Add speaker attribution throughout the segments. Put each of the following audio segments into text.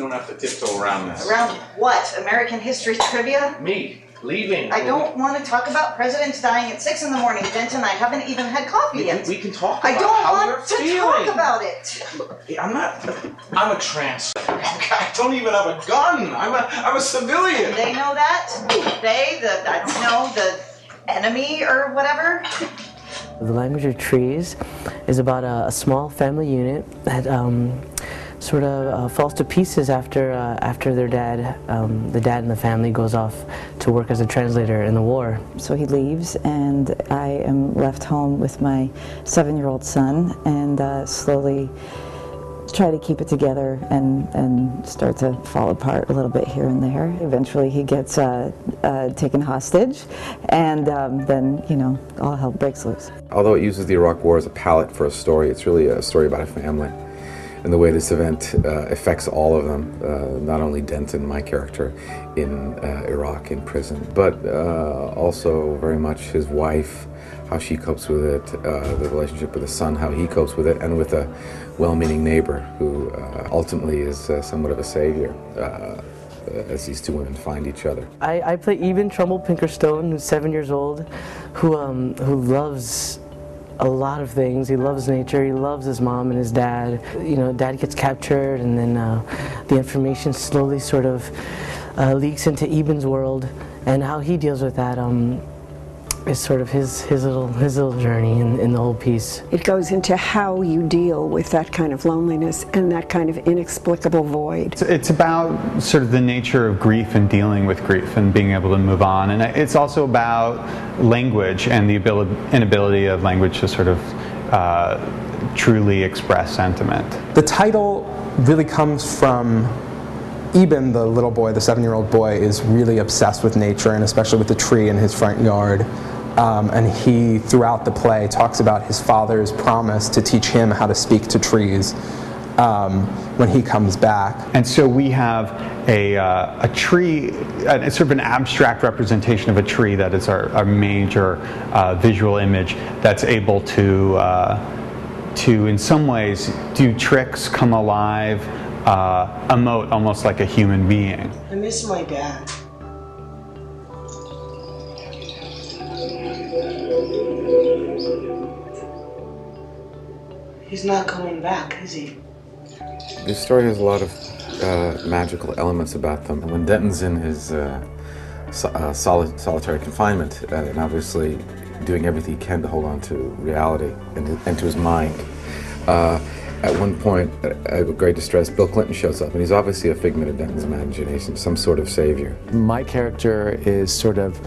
Speaker 1: don't have to tiptoe around this.
Speaker 2: Around what? American history trivia?
Speaker 1: Me. Leaving.
Speaker 2: I don't want to talk about presidents dying at 6 in the morning, Denton. I haven't even had coffee yet.
Speaker 1: We can talk about
Speaker 2: I don't
Speaker 1: how
Speaker 2: want to talk about it.
Speaker 1: I'm a trans. I don't even have a gun. I'm a civilian.
Speaker 2: They know that? The enemy or whatever?
Speaker 3: The Language of Trees is about a small family unit that sort of falls to pieces after their dad, the dad in the family goes off to work as a translator in the war.
Speaker 4: So he leaves and I am left home with my 7-year-old son and slowly try to keep it together and start to fall apart a little bit here and there. Eventually he gets taken hostage and then, you know, all hell breaks loose.
Speaker 5: Although it uses the Iraq War as a palette for a story, it's really a story about a family. And the way this event affects all of them, not only Denton, my character, in Iraq in prison, but also very much his wife, how she copes with it, the relationship with the son, how he copes with it, and with a well-meaning neighbor who ultimately is somewhat of a savior as these two women find each other.
Speaker 3: I play even Trumble-Pinkerstone, who's 7 years old, who loves a lot of things. He loves nature, he loves his mom and his dad. You know, dad gets captured and then the information slowly sort of leaks into Eben's world, and how he deals with that is sort of his little journey in the whole piece.
Speaker 6: It goes into how you deal with that kind of loneliness and that kind of inexplicable void.
Speaker 7: It's about sort of the nature of grief and dealing with grief and being able to move on, and it's also about language and the inability of language to sort of truly express sentiment.
Speaker 8: The title really comes from Eben, the little boy, the 7-year-old boy, is really obsessed with nature and especially with the tree in his front yard. And he, throughout the play, talks about his father's promise to teach him how to speak to trees when he comes back.
Speaker 7: And so we have a tree, it's sort of an abstract representation of a tree that is our major visual image that's able to in some ways do tricks, come alive, emote almost like a human being.
Speaker 2: I miss my dad. He's not coming back, is he?
Speaker 5: This story has a lot of magical elements about them. When Denton's in his solitary confinement, and obviously doing everything he can to hold on to reality and to his mind, at one point, at great distress, Bill Clinton shows up, and he's obviously a figment of Denton's imagination, some sort of savior.
Speaker 9: My character is sort of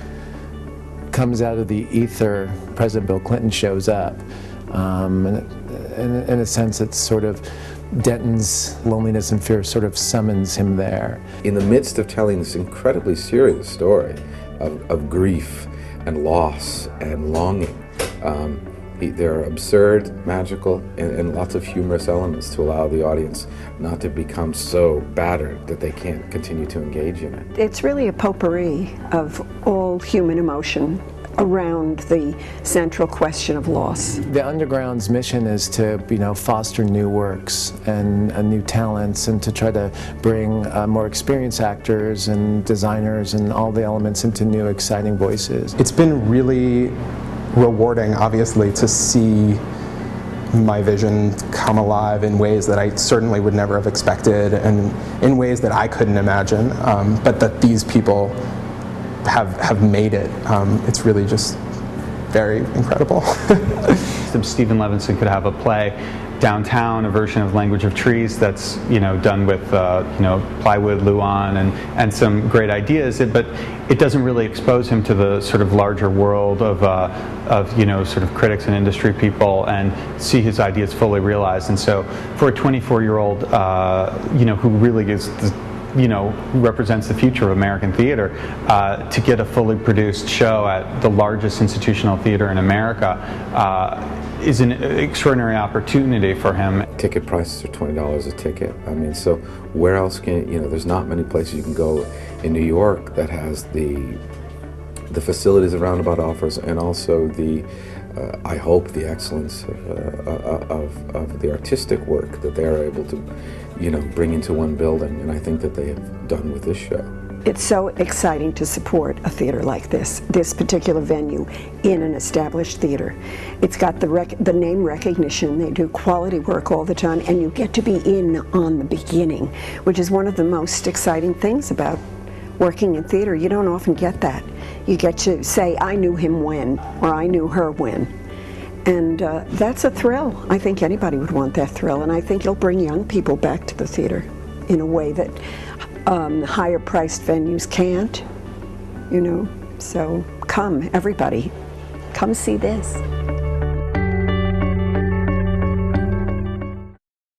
Speaker 9: comes out of the ether. President Bill Clinton shows up. In a sense, it's sort of Denton's loneliness and fear sort of summons him there.
Speaker 5: In the midst of telling this incredibly serious story of grief and loss and longing, there are absurd, magical, and lots of humorous elements to allow the audience not to become so battered that they can't continue to engage in it.
Speaker 6: It's really a potpourri of all human emotion around the central question of loss.
Speaker 9: The Underground's mission is to, foster new works and new talents, and to try to bring more experienced actors and designers and all the elements into new, exciting voices.
Speaker 8: It's been really rewarding, obviously, to see my vision come alive in ways that I certainly would never have expected, and in ways that I couldn't imagine, but that these people have made it. It's really just very incredible.
Speaker 7: Stephen Levenson could have a play downtown, a version of Language of Trees that's done with plywood, luan, and some great ideas, but it doesn't really expose him to the sort of larger world of sort of critics and industry people and see his ideas fully realized. And so for a 24-year-old who really is represents the future of American theater, to get a fully produced show at the largest institutional theater in America is an extraordinary opportunity for him.
Speaker 5: Ticket prices are $20 a ticket. I mean, so where else can there's not many places you can go in New York that has the facilities that Roundabout offers, and also the I hope the excellence of the artistic work that they're able to bring into one building, and I think that they have done with this show.
Speaker 6: It's so exciting to support a theater like this particular venue in an established theater. It's got the name recognition, they do quality work all the time, and you get to be in on the beginning, which is one of the most exciting things about working in theater. You don't often get that. You get to say, I knew him when, or I knew her when. And that's a thrill. I think anybody would want that thrill, and I think it'll bring young people back to the theater in a way that higher priced venues can't, So come, everybody, come see this.